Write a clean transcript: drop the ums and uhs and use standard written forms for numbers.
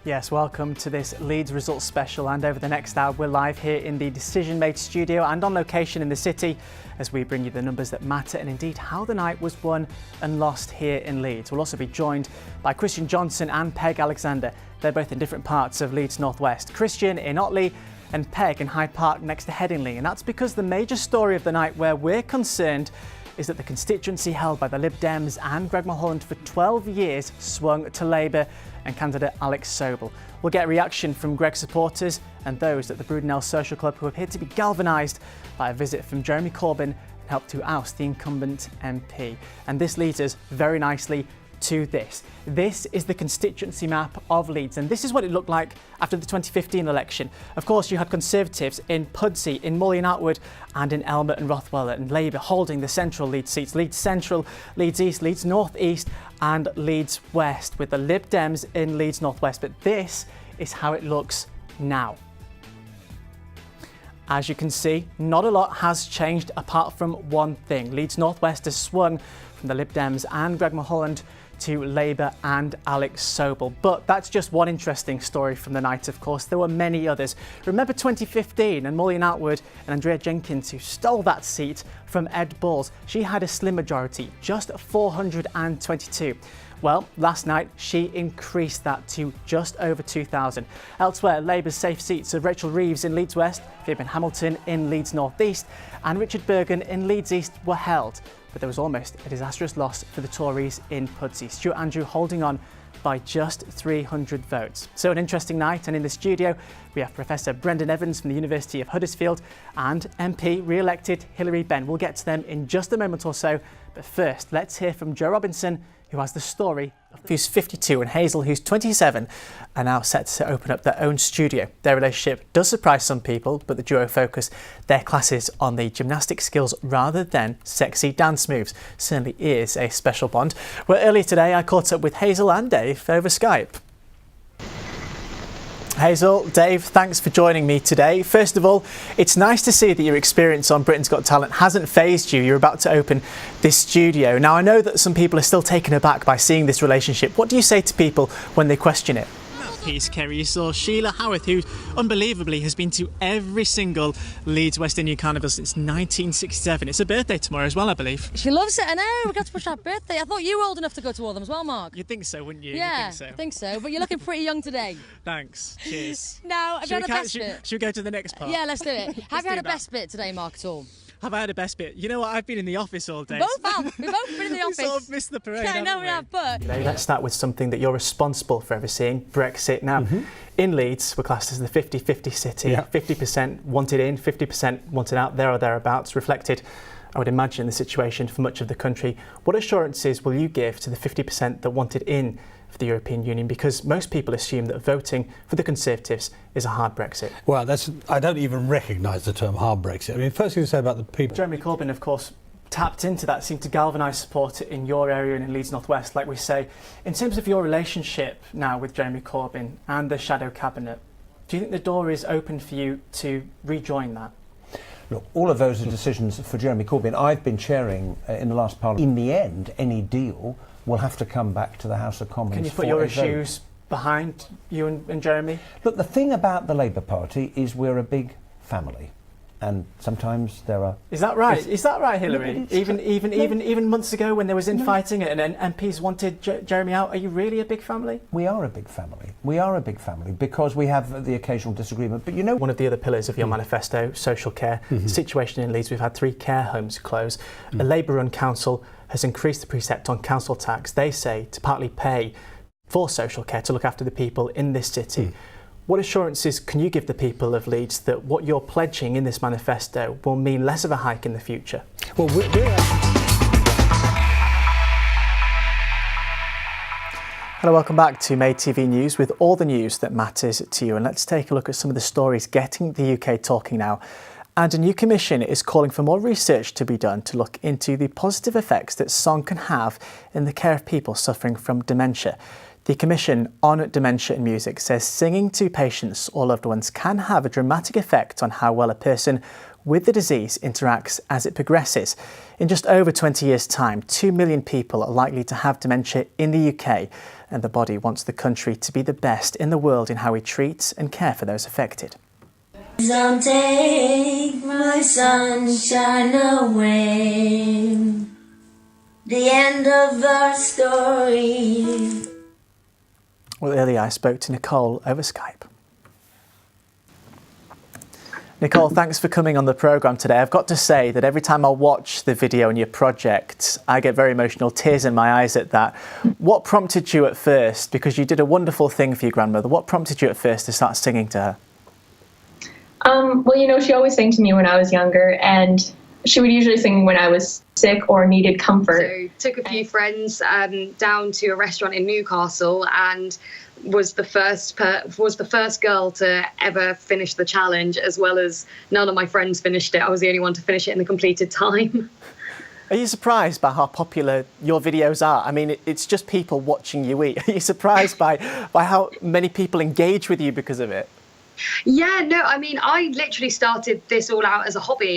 Yes, welcome to this Leeds Results Special, and over the next hour we're live here in the Decision Made studio and on location in the city as we bring you the numbers that matter and indeed how the night was won and lost here in Leeds. We'll also be joined by Christian Johnson and Peg Alexander. They're both in different parts of Leeds Northwest. Christian in Otley and Peg in Hyde Park next to Headingley, and that's because the major story of the night where we're concerned is that the constituency held by the Lib Dems and Greg Mulholland for 12 years swung to Labour and candidate Alex Sobel. We'll get a reaction from Greg's supporters and those at the Brudenell Social Club who appear to be galvanised by a visit from Jeremy Corbyn and help to oust the incumbent MP. And this leads us very nicely to this. This is the constituency map of Leeds, and this is what it looked like after the 2015 election. Of course, you had Conservatives in Pudsey, in Mully and Atwood, and in Elmer and Rothwell, and Labour holding the central Leeds seats: Leeds Central, Leeds East, Leeds North East, and Leeds West, with the Lib Dems in Leeds North West. But this is how it looks now. As you can see, not a lot has changed apart from one thing. Leeds North West has swung from the Lib Dems and Greg Mulholland to Labour and Alex Sobel. But that's just one interesting story from the night, of course. There were many others. Remember 2015 and Mully and Atwood and Andrea Jenkins, who stole that seat from Ed Balls. She had a slim majority, just 422. Well, last night she increased that to just over 2,000. Elsewhere, Labour's safe seats of Rachel Reeves in Leeds West, Fabian Hamilton in Leeds North East and Richard Bergen in Leeds East were held. But there was almost a disastrous loss for the Tories in Pudsey. Stuart Andrew holding on by just 300 votes. So an interesting night, and in the studio we have Professor Brendan Evans from the University of Huddersfield and MP re-elected Hilary Benn. We'll get to them in just a moment or so, but first let's hear from Joe Robinson, who has the story of who's 52 and Hazel, who's 27, are now set to open up their own studio. Their relationship does surprise some people, but the duo focus their classes on the gymnastic skills rather than sexy dance moves. Certainly is a special bond. Well, earlier today I caught up with Hazel and Dave over Skype. Hazel, Dave, thanks for joining me today. First of all, it's nice to see that your experience on Britain's Got Talent hasn't fazed you. You're about to open this studio. Now, I know that some people are still taken aback by seeing this relationship. What do you say to people when they question it? Piece, Kerry, you saw Sheila Howarth, who unbelievably has been to every single Leeds West Indian Carnival since 1967. It's her birthday tomorrow as well, I believe. She loves it, I know. We got to push our birthday. I thought you were old enough to go to all of them as well, Mark. You'd think so, wouldn't you? Yeah, You'd think so. I think so. But you're looking pretty young today. Thanks. Cheers. Now, have you had a best bit? Should we go to the next part? Yeah, let's do it. Have you had a best bit today, Mark, at all? Have I had a best bit? You know what? I've been in the office all day. We've both been in the office. We sort of missed the parade. Yeah, I know we have, but... Let's start with something that you're responsible for overseeing, Brexit. Now, in Leeds, we're classed as the 50-50 city. Yeah. 50% wanted in, 50% wanted out, there or thereabouts, reflected, I would imagine, the situation for much of the country. What assurances will you give to the 50% that wanted in for the European Union? Because most people assume that voting for the Conservatives is a hard Brexit. Well, I don't even recognise the term hard Brexit. I mean, first thing to say about the people... Jeremy Corbyn, of course, tapped into that, seemed to galvanise support in your area and in Leeds North West, like we say. In terms of your relationship now with Jeremy Corbyn and the shadow cabinet, do you think the door is open for you to rejoin that? Look, all of those are decisions for Jeremy Corbyn. I've been chairing in the last Parliament. In the end, any deal will have to come back to the House of Commons. Can you put your issues behind you and Jeremy? Look, the thing about the Labour Party is we're a big family, and sometimes there are... Is that right? Is that right, Hilary? Even months ago when there was infighting and MPs wanted Jeremy out, are you really a big family? We are a big family. We are a big family because we have the occasional disagreement. But you know, one of the other pillars of your manifesto, social care, the situation in Leeds, we've had 3 care homes close. A Labour-run council has increased the precept on council tax, they say, to partly pay for social care to look after the people in this city. What assurances can you give the people of Leeds that what you're pledging in this manifesto will mean less of a hike in the future? Well, Hello, welcome back to Made TV News with all the news that matters to you. And let's take a look at some of the stories getting the UK talking now. And a new commission is calling for more research to be done to look into the positive effects that song can have in the care of people suffering from dementia. The Commission on Dementia and Music says singing to patients or loved ones can have a dramatic effect on how well a person with the disease interacts as it progresses. In just over 20 years' time, 2 million people are likely to have dementia in the UK, and the body wants the country to be the best in the world in how we treat and care for those affected. Don't take my sunshine away. The end of our story. Well, earlier I spoke to Nicole over Skype. Nicole, thanks for coming on the programme today. I've got to say that every time I watch the video on your project, I get very emotional, tears in my eyes at that. What prompted you at first, because you did a wonderful thing for your grandmother, what prompted you at first to start singing to her? Well, you know, she always sang to me when I was younger, and she would usually sing when I was sick or needed comfort. So took a few friends down to a restaurant in Newcastle and was the first girl to ever finish the challenge, as well as none of my friends finished it. I was the only one to finish it in the completed time. Are you surprised by how popular your videos are? I mean, it's just people watching you eat. Are you surprised by how many people engage with you because of it? Yeah, no, I mean, I literally started this all out as a hobby.